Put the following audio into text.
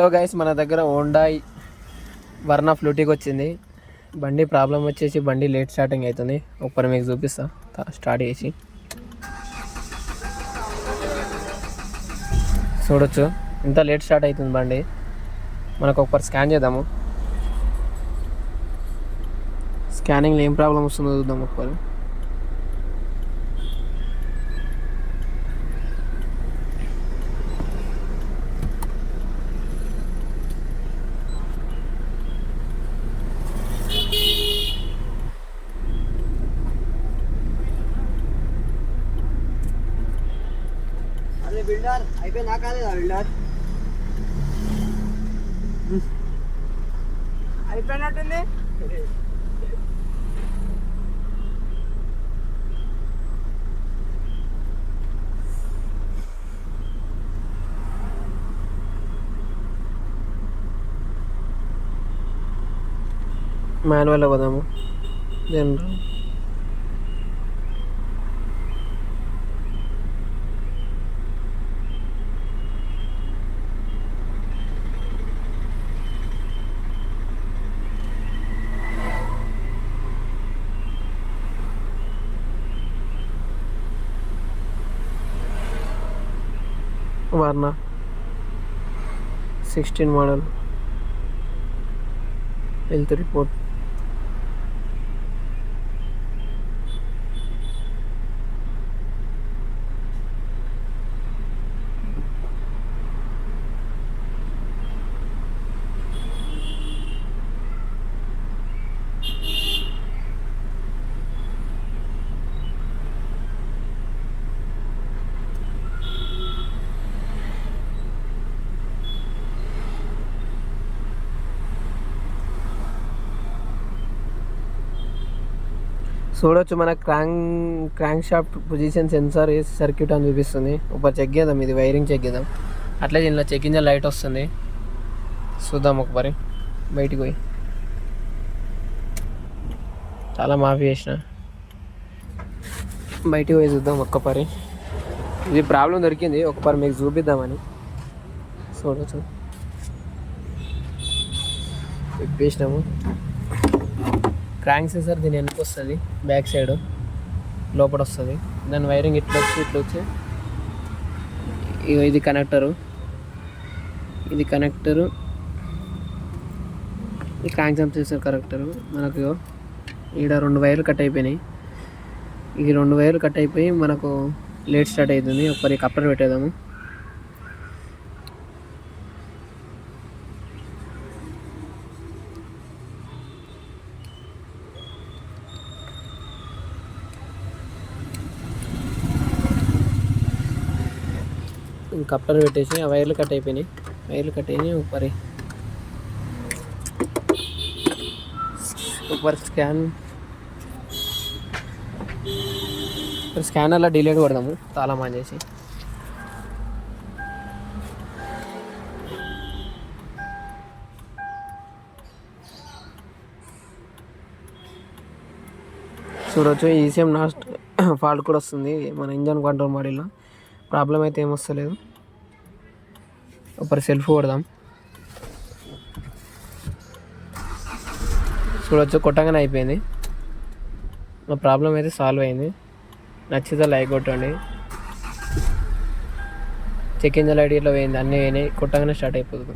So guys మన దగ్గర Hyundai Verna ఫ్లూటీకి వచ్చింది. బండి ప్రాబ్లం వచ్చేసి బండి లేట్ స్టార్టింగ్ అవుతుంది. ఒకసారి మీకు చూపిస్తా స్టార్ట్ చేసి చూడొచ్చు ఇంత లేట్ స్టార్ట్ అవుతుంది బండి. మనకు ఒకసారి స్కాన్ చేద్దాము. స్కానింగ్లో ఏం ప్రాబ్లం వస్తుందో చూద్దాం ఒకసారి. బిల్డర్ అయిపోయిందా కాలేదా బిల్డర్? అయిపోయినట్టుంది. మాన్యువల్ పోదాము. Verna 16 model health report. చూడొచ్చు మన crank shaft position censor circuit అని చూపిస్తుంది. ఒకసారి చెక్ చేద్దాం, ఇది వైరింగ్ చెక్ చేద్దాం. అట్లే దీనిలో చెక్ ఇంజన్ లైట్ వస్తుంది, చూద్దాం ఒకసారి. బయటికి పోయి చాలా మాఫీ చేసిన, బయటికి పోయి చూద్దాం ఒక్కసారి. ఇది ప్రాబ్లం దొరికింది, ఒకసారి మీకు చూపిద్దామని. చూడొచ్చు చెప్పేసినాము. క్రాంక్ సెన్సార్ దీని వెనక వస్తుంది, బ్యాక్ సైడ్ లోపల వస్తుంది. దాని వైరింగ్ ఇట్లా వచ్చి ఇది కనెక్టరు, ఇది క్రాంక్ సెన్సార్ కనెక్టరు. మనకు ఈడ 2 వైర్లు కట్ అయిపోయినాయి. ఈ 2 వైర్లు కట్ అయిపోయి మనకు లేట్ స్టార్ట్ అవుతుంది. ఒకసారి కప్లర్ పెట్టేద్దాము. కప్లర్ పెట్టేసి ఆ వైర్లు కట్ అయిపోయినాయి. ఒకసారి స్కానర్లో డిలీట్ కొడదాము తాళం ఆన్ చేసి. చూడవచ్చు ఈసీఎం నాస్ట్ ఫాల్ట్ కూడా వస్తుంది మన ఇంజన్ కంట్రోల్ మాడ్యూల్లో. ప్రాబ్లం అయితే ఏమొస్తలేదు. ఒకసారి సెల్ఫ్ కొడదాం. చూడవచ్చు కొట్టగానే అయిపోయింది. మా ప్రాబ్లం అయితే సాల్వ్ అయింది. నచ్చితే లైక్ కొట్టండి. చెక్ ఇంజన్ లైట్ ఇట్లా పోయింది, అన్నీ పోయినాయి. కొట్టగానే స్టార్ట్ అయిపోతుంది.